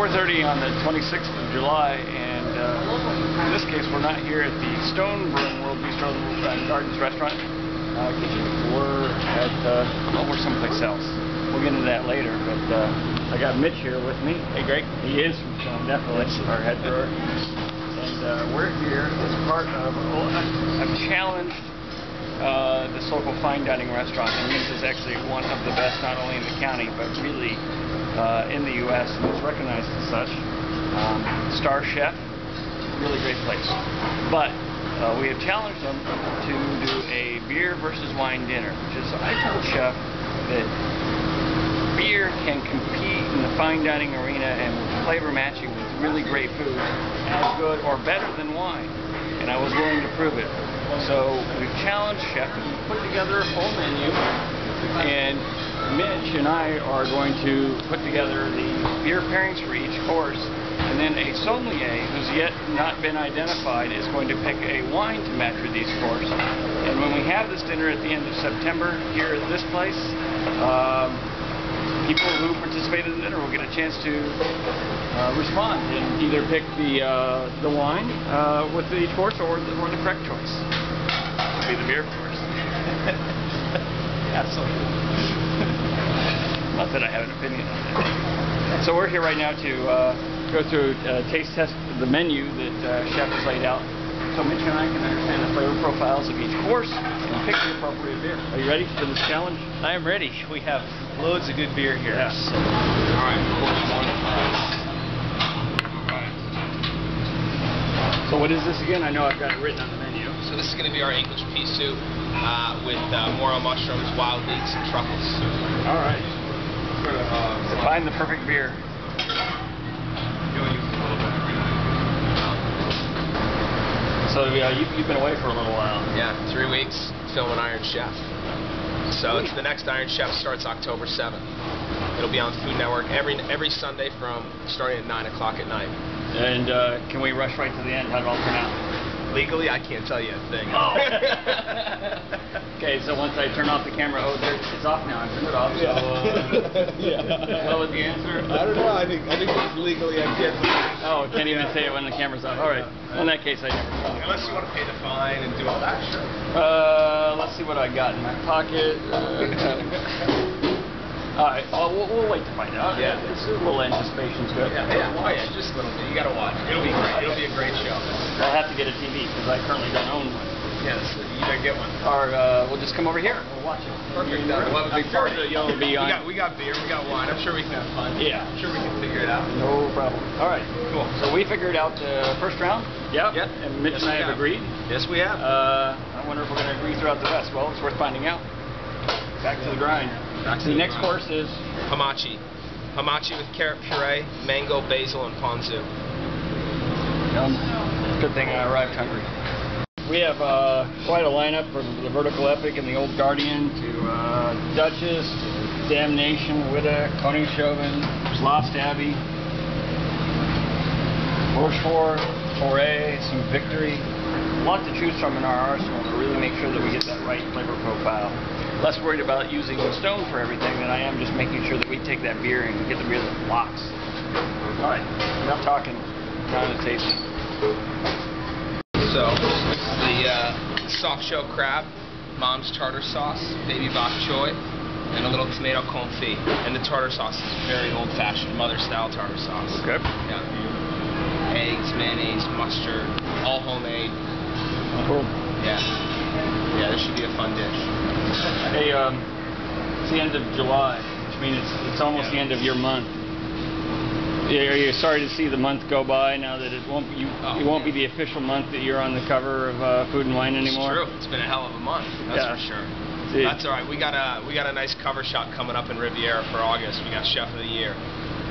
4:30 on the 26th of July, and in this case we're not here at the Stone Brewing World Bistro and Gardens restaurant kitchen. We're at we're someplace else. We'll get into that later, but I got Mitch here with me. Hey Greg. He is from Stone, definitely, our head brewer. And we're here as part of, I've challenged this local fine dining restaurant, and this is actually one of the best not only in the county but really in the U.S. and it's recognized as such. Star Chef, really great place. But we have challenged them to do a beer versus wine dinner, which is, I told Chef that beer can compete in the fine dining arena and with flavor matching with really great food as good or better than wine, and I was willing to prove it. So we've challenged Chef and put together a full menu, and Mitch and I are going to put together the beer pairings for each course, and then a sommelier who's yet not been identified is going to pick a wine to match with each course. And when we have this dinner at the end of September here at this place, people who participate in the dinner will get a chance to respond and either pick the wine with each course or the correct choice. It'll be the beer, of course. Absolutely. Not that I have an opinion on that. So we're here right now to go through taste test the menu that Chef has laid out, so Mitch and I can understand the flavor profiles of each course and pick the appropriate beer. Are you ready for this challenge? I am ready. We have loads of good beer here. Yeah. So. All right, course one. So what is this again? I know I've got it written on the menu. So this is going to be our English pea soup with morel mushrooms, wild leeks, and truffles. All right. Find the perfect beer. So you've been away for a little while. Yeah, 3 weeks filming Iron Chef. So the next Iron Chef starts October 7th. It'll be on Food Network every Sunday from starting at 9 o'clock at night. And can we rush right to the end? How did it all turn out? Legally, I can't tell you a thing. Oh. Okay, so once I turn off the camera, it's off now. I turned it off. So, yeah. What was the answer? I don't know. I think it's legally I can't. Oh, can't even say it when the camera's off. All right. Well, in that case, I never saw it. Unless you want to pay the fine and do all that, sure. Let's see what I got in my pocket. All right. Well, we'll wait to find out. Yeah. It's a little anticipation's good. Yeah. Oh yeah, just a little bit. You gotta watch. It'll be great. It'll be a great show. I'll have to get a TV because I currently don't own one. Yes, you better get one. Or we'll just come over here. We'll watch it. Perfect. We'll have a big party. You'll be on. We got beer. We got wine. I'm sure we can have fun. Yeah. I'm sure we can figure it out. No problem. All right. Cool. So we figured out the first round. Yep. And Mitch and I have agreed. Yes, we have. I wonder if we're going to agree throughout the rest. Well, it's worth finding out. Back to the grind. The next course is hamachi. Hamachi with carrot puree, mango, basil, and ponzu. Good thing I arrived hungry. We have quite a lineup from the Vertical Epic and the Old Guardian to Duchess, to Damnation, Witta, Koningshoven, Lost Abbey, Rochefort, Foray, some Victory. A lot to choose from in our arsenal to really make sure that we get that right flavor profile. Less worried about using Stone for everything than I am just making sure that we take that beer and get the beer that locks. All right, enough talking, time to taste it. So, this is the soft shell crab, mom's tartar sauce, baby bok choy, and a little tomato confit. And the tartar sauce is very old-fashioned, mother-style tartar sauce. Okay. Yeah. Eggs, mayonnaise, mustard, all homemade. Cool. Yeah. Yeah, this should be a fun dish. Hey, it's the end of July, which means it's almost the end of your month. Are you sorry to see the month go by now that it won't be the official month that you're on the cover of Food and Wine anymore? It's true. It's been a hell of a month. That's for sure. That's all right. We got a nice cover shot coming up in Riviera for August. We got Chef of the Year.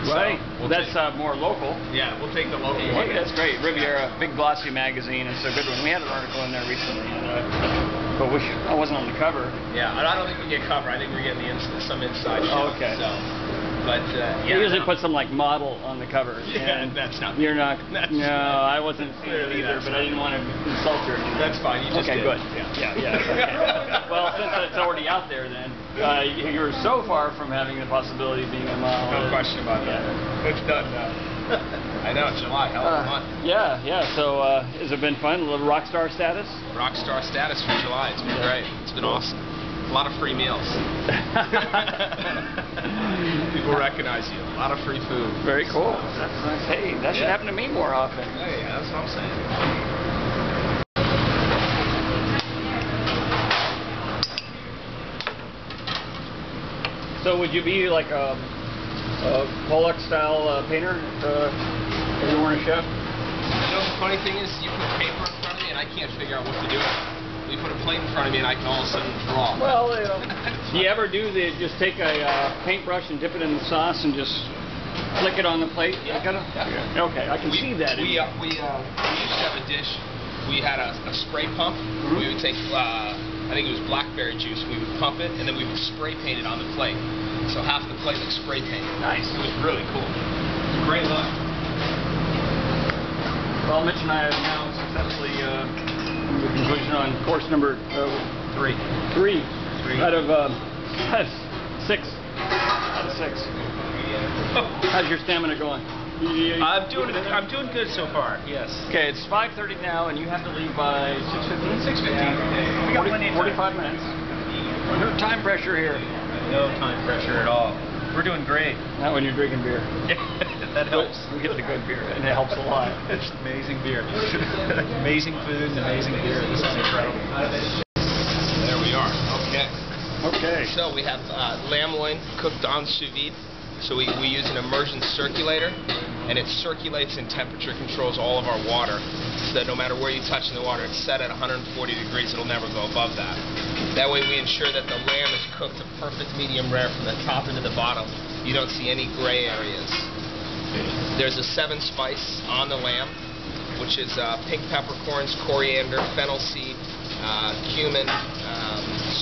Right. So that's more local. Yeah, we'll take the local one. Hey, that's great. Riviera, big glossy magazine. It's a good one. We had an article in there recently, but I wasn't on the cover. Yeah, I don't think we get cover. I think we're getting some inside shot. Oh, okay. So, but yeah. You usually put some like model on the cover. Yeah, that's not. You're not. No, I wasn't clearly either, but I didn't want to insult her. That's fine. You just okay, did. good. Yeah. Okay. Well, since it's already out there, then you're so far from having the possibility of being a model. No question about that. It's done now. I know, July, hell of a month. Yeah. So has it been fun? A little rock star status? Rock star status for July. It's been great. It's been awesome. A lot of free meals. People recognize you. A lot of free food. Very cool. That's nice. Hey, that should happen to me more often. Hey, that's what I'm saying. So would you be like a Pollock style painter if you weren't a chef? You know, the funny thing is, you put paper in front of me and I can't figure out what to do. You put a plate in front of me and I can all of a sudden draw. Well, do you ever just take a paintbrush and dip it in the sauce and just flick it on the plate? Yeah. Okay, I can see that. We used to have a dish. We had a spray pump. Mm-hmm. We would take, I think it was blackberry juice. We would pump it and then we would spray paint it on the plate. So half the plate was spray paint. Nice. It was really cool. It was a great look. Well, Mitch and I have now successfully the conclusion on course number 3 out of 6. Out of 6. How's your stamina going? I'm doing good so far. Yes. Okay, it's 5:30 now, and you have to leave by 6:15. 6:15. We got plenty of 45 minutes. No time pressure here. No time pressure at all. We're doing great. Not when you're drinking beer. That helps. We get the good beer, and it helps a lot. It's amazing beer. Amazing food and amazing beer. This is incredible. There we are. Okay. So we have lamb loin cooked on sous vide. So we use an immersion circulator, and it circulates and temperature controls all of our water, so that no matter where you touch in the water, it's set at 140 degrees. It'll never go above that. That way we ensure that the lamb is cooked a perfect medium rare from the top into the bottom. You don't see any gray areas. There's a 7-spice on the lamb, which is pink peppercorns, coriander, fennel seed, cumin,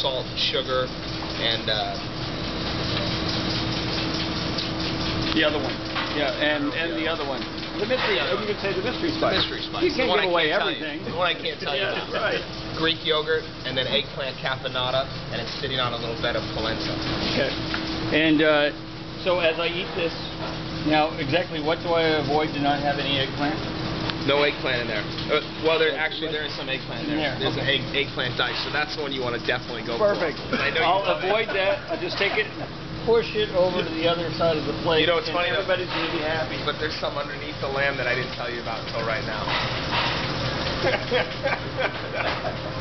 salt, sugar, and the other one. Yeah, and the other one. The mystery, you could say the mystery spice. The mystery spice. You can't give away everything. The one I can't tell you about. Right. Greek yogurt, and then eggplant caponata, and it's sitting on a little bed of polenta. Okay. And so as I eat this, now exactly what do I avoid to not have any eggplant? No eggplant in there. Well, there is some eggplant in there. There's an eggplant dice, so that's the one you want to definitely go for. Perfect. I know I'll avoid that. I'll just take it and push it over to the other side of the plate. You know, it's funny. Everybody's going to be happy. But there's some underneath the lamb that I didn't tell you about until right now.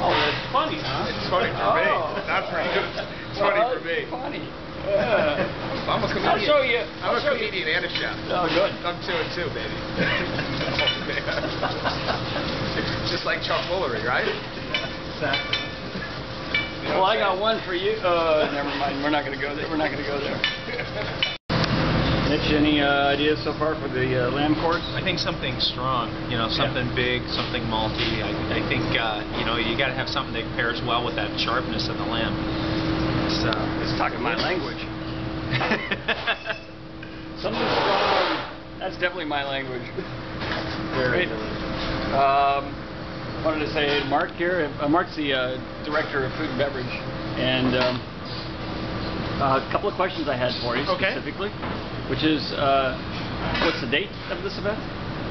Oh, that's funny, huh? It's funny for me. That's pretty good. It's funny for me. Funny. I'm a comedian. I'll show you. I'm a comedian and a chef. Oh, good. I'm 2 and 2, baby. Just like Chuck Woolery, right? Exactly. Well, I got one for you. Never mind. We're not going to go there. We're not going to go there. Mitch, any ideas so far for the lamb course? I think something strong, something big, something malty. I think, you got to have something that pairs well with that sharpness of the lamb. So, it's talking my language. Something strong. That's definitely my language. Very good. Wanted to say, Mark here. Mark's the director of food and beverage, and a couple of questions I had for you specifically, which is, what's the date of this event?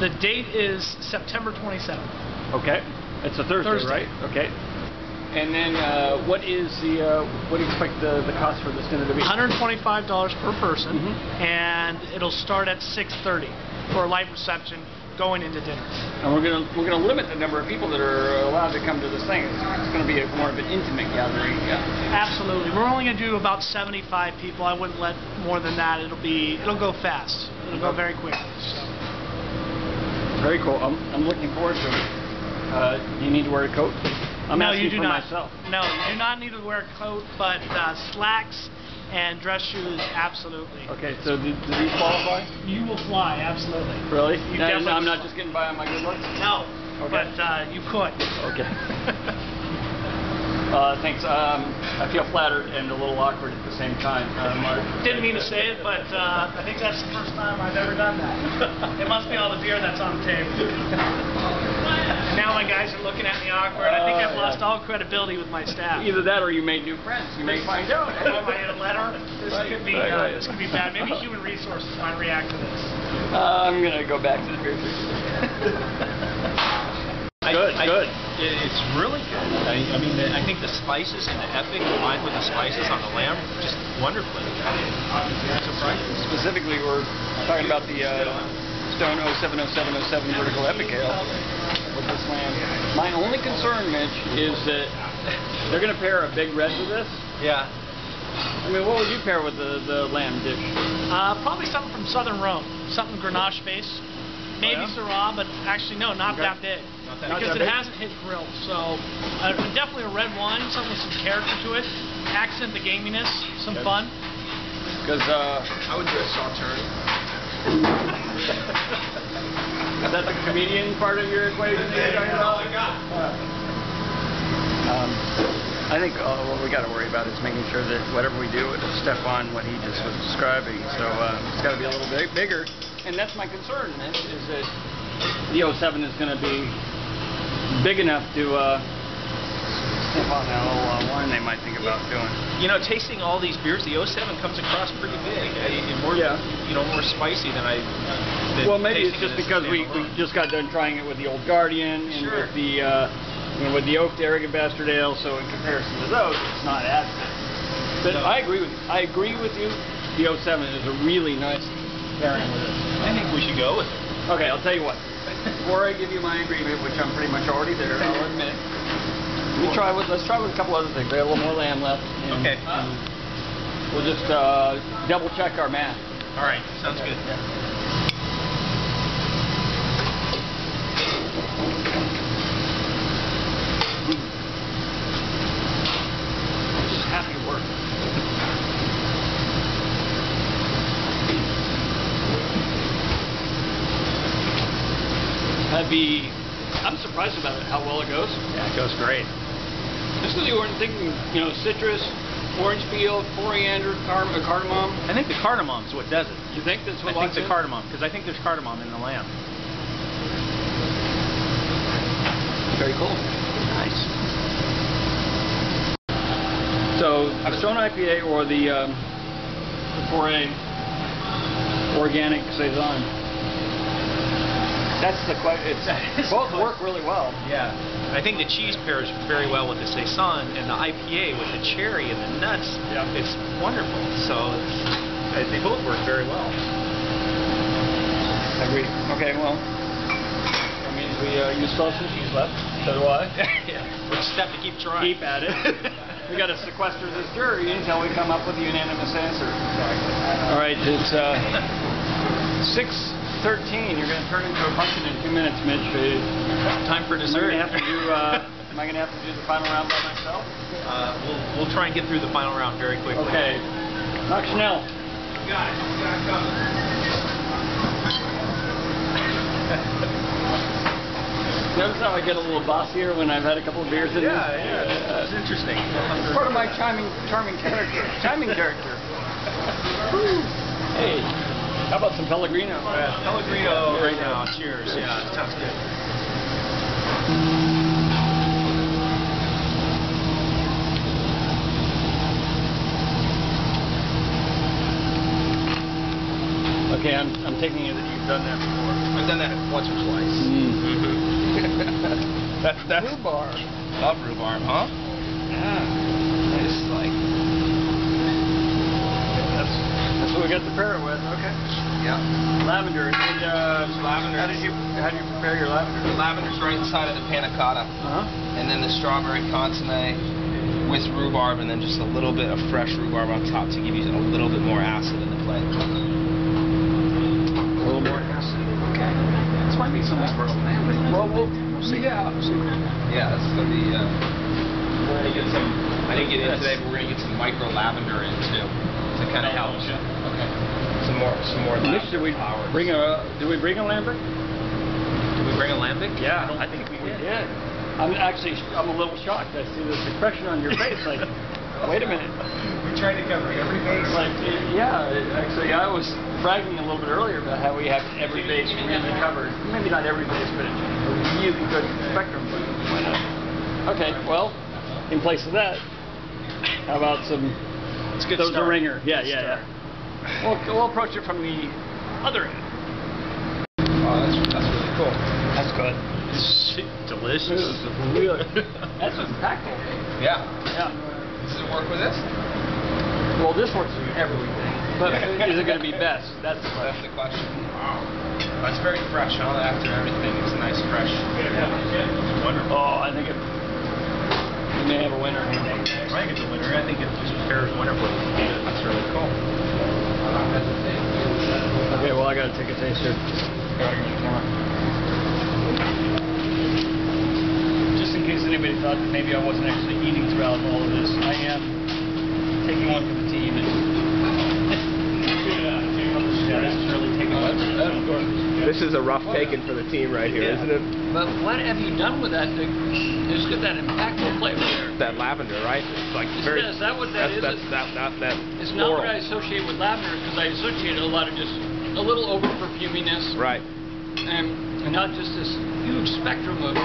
The date is September 27th. Okay, it's a Thursday, right? Okay. And then, what do you expect the cost for this dinner to be? $125 per person, and it'll start at 6:30 for a light reception going into dinner. And we're gonna limit the number of people that are allowed to come to this thing. It's gonna be more of an intimate gathering. Yeah. Absolutely. We're only gonna do about 75 people. I wouldn't let more than that. It'll go fast. It'll go very quick. So. Very cool. I'm looking forward to it. Do you need to wear a coat? No, you do not. Myself. No, you do not need to wear a coat, but slacks and dress shoes, absolutely. Okay, so do these qualify? You will fly, absolutely. Really? You definitely I'm not just getting by on my good looks? No, okay. But you could. Okay. Thanks. I feel flattered and a little awkward at the same time, Mark. Didn't mean to say it, but I think that's the first time I've ever done that. It must be all the beer that's on the table. Now my guys are looking at me awkward. I think I've lost all credibility with my staff. Either that or you made new friends. You may find out. If I had a letter, this could be bad. Maybe human resources might react to this. I'm gonna go back to the beer tree. Good. It's really good. I mean, I think the spices and the epic combined with the spices on the lamb, just wonderfully. Specifically, we're talking about the Stone 070707 Vertical Epic Ale with this lamb. My only concern, Mitch, is that they're going to pair a big red with this. Yeah. I mean, what would you pair with the lamb dish? Probably something from Southern Rome, something Grenache base. Maybe Syrah, but actually no, not that big. Because it hasn't hit grill. So definitely a red wine, something with some character to it, accent the gaminess, some fun. Because I would do a Sauterne. is that the comedian part of your equation? I think what we got to worry about is making sure that whatever we do, it'll step on what he just was describing. So it's got to be a little bit bigger. And that's my concern, Mitch, is that the 07 is going to be big enough to step on that little wine they might think about doing. You know, tasting all these beers, the 07 comes across pretty big. More spicy than I. Well, maybe it's just because we just got done trying it with the Old Guardian and with the with the Oak, the Arrogant Bastard Ale. So in comparison to those, it's not as big. But I agree with you. I agree with you. The 07 is a really nice pairing with it. I think we should go with it. Okay, I'll tell you what. Before I give you my agreement, which I'm pretty much already there, I'll admit. Let's try with a couple other things. I got a little more lamb left. And, Okay. We'll just double check our math. All right, sounds good. Just happy to work. I'm surprised about it, how well it goes. Yeah, it goes great. Just because you weren't thinking, citrus, orange peel, coriander, cardamom. I think the cardamom's what does it. You think that's what? I think the cardamom, because I think there's cardamom in the lamb. Very cool. Nice. So, a Stone IPA or the 4A organic saison. That's the question. Both work really well. Yeah. I think the cheese pairs very well with the saison, and the IPA with the cherry and the nuts. Yeah. It's wonderful. So they both work very well. Agreed. Okay, well, that means you still have some cheese left. So do I. Yeah. We just have to keep trying. Keep at it. We got to sequester this jury until we come up with a unanimous answer. Exactly. All right, it's 6:13. You're going to turn into a pumpkin in 2 minutes, Mitch. Time for dessert. Am I going to have to do the final round by myself? We'll try and get through the final round very quickly. Okay. Knock Chanel. Got it. Got it covered. Notice how I get a little bossier when I've had a couple of beers in Yeah, it's interesting. It's part of my charming character. Charming character. Hey, how about some Pellegrino? Pellegrino right now. Cheers. Yeah, it sounds good. Okay, I'm taking it that you've done that before. I've done that once or twice. That's rhubarb. Love rhubarb, huh? Yeah. It's like that's what we got to pair it with. Okay. yeah. Lavender. And, Lavender. How do you prepare your lavender? The lavender's right inside of the panna cotta, and then the strawberry consomme with rhubarb, and then just a little bit of fresh rhubarb on top to give you a little bit more acid in the plate. A little more acid. Okay. This might be something for lamb. Well, we'll see. Yeah. Yeah, that's gonna be. We're gonna get some. I didn't get in today, but we're gonna get some micro lavender in too to kind of help. Okay. Some more. Mitch, did we bring a lambic? Did we bring a lambic? Yeah, I think we did. I'm a little shocked. I see this expression on your face, like, wait a minute. We tried to cover every base. Like, yeah, actually, I was bragging a little bit earlier about how we have every base really covered. Maybe not every base, but a really good spectrum. But why not? Okay, well, in place of that, how about some? It's good. Those are ringer. Yeah. We'll approach it from the other end. good. Delicious. Really. That's impactful. Yeah. Yeah. Does it work with this? Well, this works with everything. But is it going to be best? That's the question. That's very fresh, huh? After everything, it's nice, fresh. Wonderful. Oh, I think we may have a winner here. I think it's a winner. I think it just pairs wonderfully. That's really cool. Okay, well, I got to take a taste here. Just in case anybody thought that maybe I wasn't actually eating throughout all of this, I am taking one for the team. Yeah, this is really taking one. This is a rough taking for the team right here, isn't it? But what have you done with that to just get that impactful flavor there? That lavender, right? It's like very. Is that what that is? That it's not what I associate with lavender, because I associate a lot of just a little over perfuminess. Right. And not just this huge spectrum of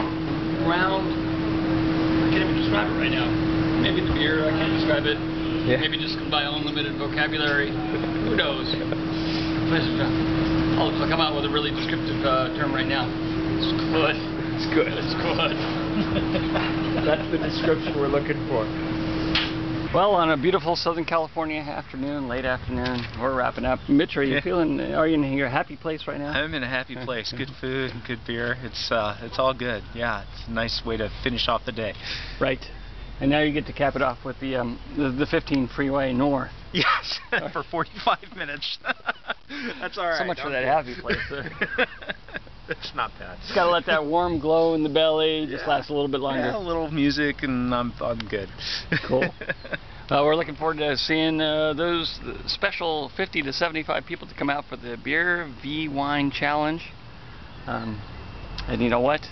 round. I can't even describe it right now. Maybe the beer, I can't describe it. Yeah. Maybe just by unlimited vocabulary. Who knows? I'll come out with a really descriptive term right now. It's good. It's good. It's good. That's the description we're looking for. Well, on a beautiful Southern California afternoon, late afternoon, we're wrapping up. Mitch, are you feeling? Are you in your happy place right now? I'm in a happy place. Good food and good beer. It's all good. Yeah, it's a nice way to finish off the day. Right. And now you get to cap it off with the 15 freeway north. Yes, for 45 minutes. That's all right. So much for that happy place there. It's not bad. Just gotta let that warm glow in the belly just last a little bit longer. Yeah, a little music and I'm good. Cool. We're looking forward to seeing those special 50 to 75 people to come out for the Beer v Wine Challenge. And you know what?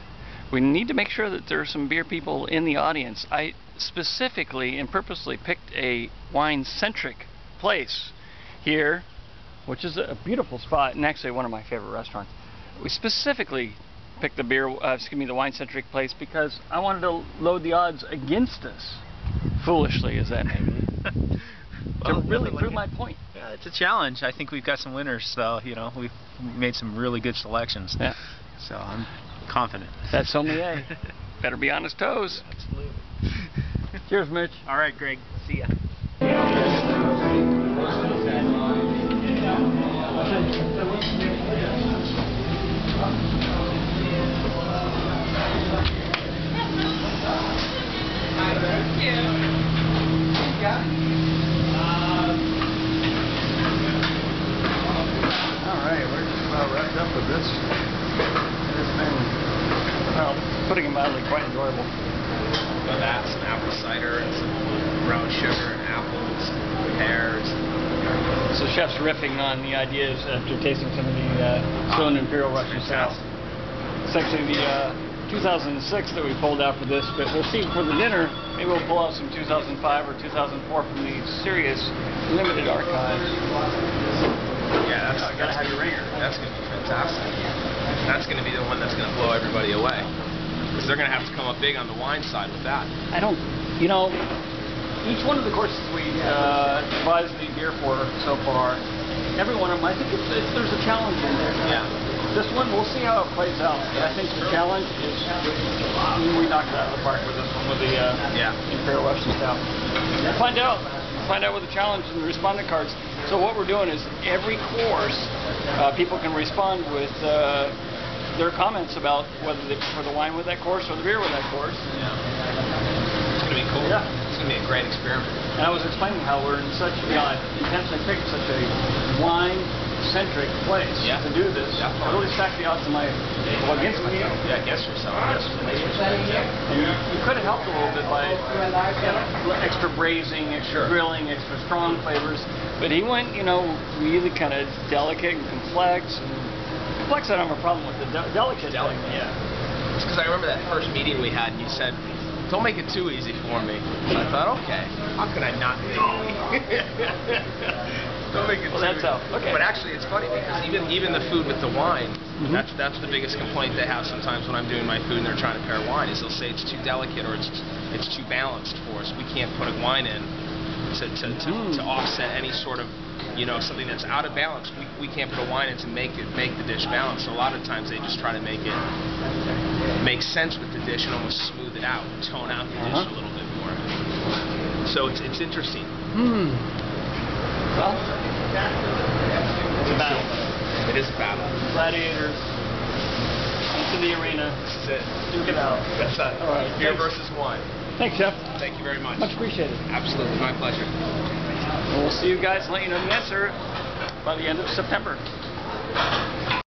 We need to make sure that there are some beer people in the audience. I specifically and purposely picked a wine-centric place here, which is a beautiful spot and actually one of my favorite restaurants. We specifically picked the the wine-centric place because I wanted to load the odds against us, foolishly as that may be, to really prove my point. Yeah, it's a challenge. I think we've got some winners, so you know we've made some really good selections. Yeah. So I'm confident. That sommelier better be on his toes. Absolutely. Cheers, Mitch. All right, Greg. See ya. Alright, we're just about wrapped up with this. It's been, well, putting it mildly, quite enjoyable. Got that, some apple cider and some brown sugar and apples, pears. So chef's riffing on the ideas after tasting some of the Stone Imperial Russian Stout. It's actually the 2006 that we pulled out for this, but we'll see for the dinner. Maybe we'll pull out some 2005 or 2004 from the Sirius Limited Archives. Yeah, that's gotta have your ringer. That's gonna be fantastic. That's gonna be the one that's gonna blow everybody away. Because they're gonna have to come up big on the wine side with that. I don't, you know, each one of the courses we devised the beer for so far, every one of them, I think there's a challenge in there. Yeah. This one, we'll see how it plays out. But I think the challenge is, we knocked it out of the park with this one, with the Imperial Russian Stout. We'll find out. We'll find out with the challenge and the respondent cards. So what we're doing is every course, people can respond with their comments about whether they prefer the wine with that course or the beer with that course. Yeah. It's going to be cool. Yeah. It's going to be a great experiment. And I was explaining how we're in such, I intentionally picked such a wine-centric place to do this. Yeah. I really stacked the odds against myself. Yeah, against yourself. And you could have helped a little bit by extra braising, extra grilling, extra strong flavors. But he went, really kind of delicate and complex. Complex, I don't have a problem with the delicate. Yeah. It's because I remember that first meeting we had, and you said, "Don't make it too easy for me." So I thought, okay, how can I not make it? Don't make it too easy. Okay. But actually, it's funny because even the food with the wine, that's the biggest complaint they have sometimes when I'm doing my food and they're trying to pair wine, is they'll say it's too delicate or it's too balanced for us. We can't put a wine in to offset any sort of you know, something that's out of balance, we can't put a wine in to make the dish balance. So a lot of times they just try to make it make sense with the dish and almost smooth it out, tone out the dish a little bit more. So it's interesting. Well, it's a battle. It is a battle. Gladiators into the arena. This is it. Duke it out. That's it. All right. Beer versus wine. Thanks, Chef. Thank you very much. Much appreciated. Absolutely, my pleasure. And we'll see you guys and let you know the answer by the end of September.